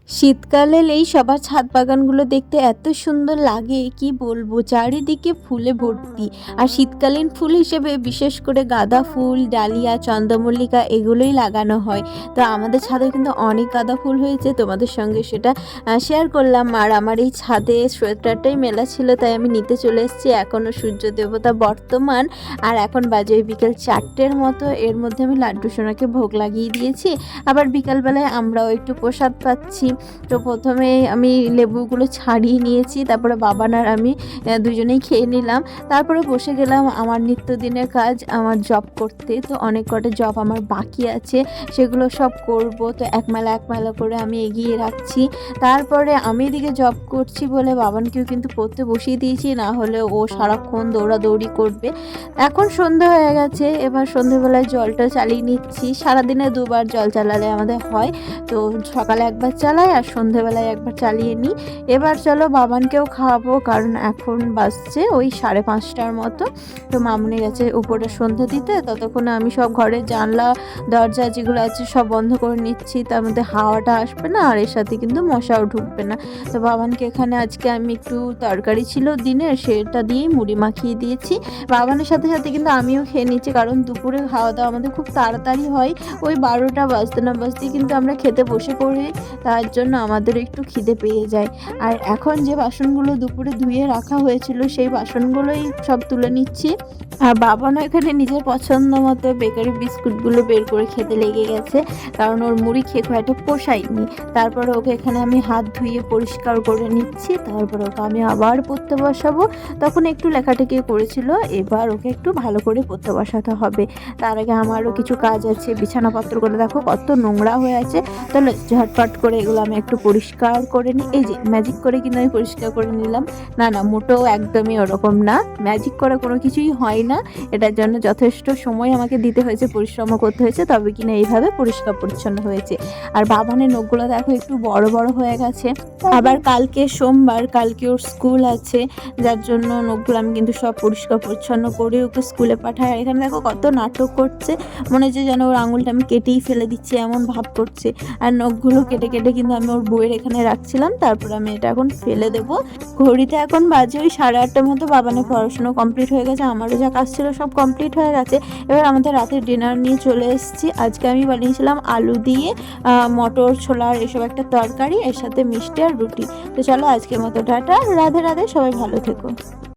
শীতকালে এই সবার ছাদ বাগানগুলো দেখতে এত সুন্দর লাগে কি বলবো, চারিদিকে ফুলে ভর্তি। আর শীতকালীন ফুল হিসেবে বিশেষ করে গাঁদা ফুল, ডালিয়া, চন্দ্রমল্লিকা এগুলোই লাগানো হয়। তো আমাদের ছাদে কিন্তু অনেক গাঁদা ফুল হয়েছে, তোমাদের সঙ্গে সেটা শেয়ার করলাম। আর আমার এই ছাদে সোয়েটারটাই মেলা ছিল, তাই আমি নিতে চলে এসেছি। এখনও সূর্য দেবতা বর্তমান, আর এখন বাজে বিকেল 4টের মতো। এর মধ্যে আমি লাড্ডু সোনাকে ভোগ লাগিয়ে দিয়েছি। আবার বিকালবেলায় আমরাও একটু প্রসাদ পাচ্ছি। তো প্রথমে আমি লেবুগুলো ছাড়িয়ে নিয়েছি, তারপরে বাবান আর আমি দুজনেই খেয়ে নিলাম। তারপরে বসে গেলাম আমার নিত্যদিনের কাজ, আমার জব করতে। তো অনেক কটা জব আমার বাকি আছে, সেগুলো সব করব। তো একমালা একমালা করে আমি এগিয়ে রাখছি। তারপরে আমি এদিকে জব করছি বলে বাবানকেও কিন্তু পড়তে বসিয়ে দিয়েছি, না হলে ও সারাক্ষণ দৌড়াদৌড়ি করবে। এখন সন্ধে হয়ে গেছে, এবার সন্ধেবেলায় জলটা চালিয়ে নিচ্ছি। সারাদিনে দুবার জল চালালে আমাদের হয়, তো সকালে একবার চালাই আর সন্ধেবেলায় একবার চালিয়ে নিই। এবার চলো বাবানকেও খাওয়াবো, কারণ এখন বাজছে ওই 5:30টার মতো। তো মামুনি গেছে উপরে সন্ধ্যা দিতে, ততক্ষণে আমি সব ঘরের জানলা দরজা যেগুলো আছে সব বন্ধ করে নিচ্ছি, তার মধ্যে হাওয়াটা আসবে না আর এর সাথে কিন্তু মশাও ঢুকবে না। তো বাবানকে এখানে আজকে আমি একটু তরকারি ছিল দিনের, সেটা দিয়েই মুড়ি মাখিয়ে দিয়েছি। বাবানের সাথে সাথে কিন্তু আমিও খেয়ে নিচ্ছি, কারণ দুপুরে খাওয়া দাওয়া আমাদের খুব তাড়াতাড়ি হয়। ওই 12টা বাজতে না বাজতেই কিন্তু আমরা খেতে বসে পড়ি, তার জন্য আমাদের একটু খিদে পেয়ে যায়। আর এখন যে বাসনগুলো দুপুরে ধুয়ে রাখা হয়েছিল সেই বাসনগুলোই সব তুলে নিচ্ছি। আর বাবানও এখানে নিজের পছন্দ মতো বেকারি বিস্কুটগুলো বের করে খেতে লেগে গেছে, কারণ ওর মুড়ি খেয়ে খুব একটা পোষায়নি। তারপরে ওকে এখানে আমি হাত ধুয়ে পরিষ্কার করে নিচ্ছি, তারপরে ওকে আমি আবার পড়তে বসাবো। তখন একটু লেখাটেখি করেছিল, এবার ওকে একটু ভালো করে পড়তে বসাতে হবে। তার আগে আমারও কিছু কাজ আছে, বিছানাপত্রগুলো দেখো কত নোংরা হয়ে আছে। তাহলে ঝটপট করে এগুলো আমি একটু পরিষ্কার করে নিই। এই যে ম্যাজিক করে কিন্তু আমি পরিষ্কার করে নিলাম। না না, মোটেও একদমই ওরকম না, ম্যাজিক করে কোনো কিছুই হয় না। এটার জন্য যথেষ্ট সময় আমাকে দিতে হয়েছে, পরিশ্রমও করতে হয়েছে, তবে কিনা এইভাবে পরিষ্কার পরিচ্ছন্ন হয়েছে। আর বাবানের নখগুলো দেখো একটু বড় বড় হয়ে গেছে। আবার কালকে সোমবার, কালকে ওর স্কুল আছে, যার জন্য নখগুলো আমি কিন্তু সব পরিষ্কার পরিচ্ছন্ন করে ওকে স্কুলে পাঠাই। আর এখানে দেখো কত নাটক করছে, মনে হচ্ছে যেন ওর আঙুলটা আমি কেটেই ফেলে দিচ্ছি এমন ভাব করছে। আর নখগুলো কেটে কেটে কিন্তু আমি ওর বইয়ের এখানে রাখছিলাম, তারপর আমি এটা এখন ফেলে দেবো। ঘড়িতে এখন বাজে ওই 8:30টার মতো। বাবানের পড়াশোনা কমপ্লিট হয়ে গেছে, আমারও যা কাজ ছিল সব কমপ্লিট হয়ে গেছে। এবার আমাদের রাতের ডিনার নিয়ে চলে এসেছি। আজকে আমি বানিয়েছিলাম আলু দিয়ে মটর ছোলার এসব একটা তরকারি, এর সাথে মিষ্টি আর রুটি। তো চলো আজকের মতো টাটা, রাধে রাধে, সবাই ভালো থেকো।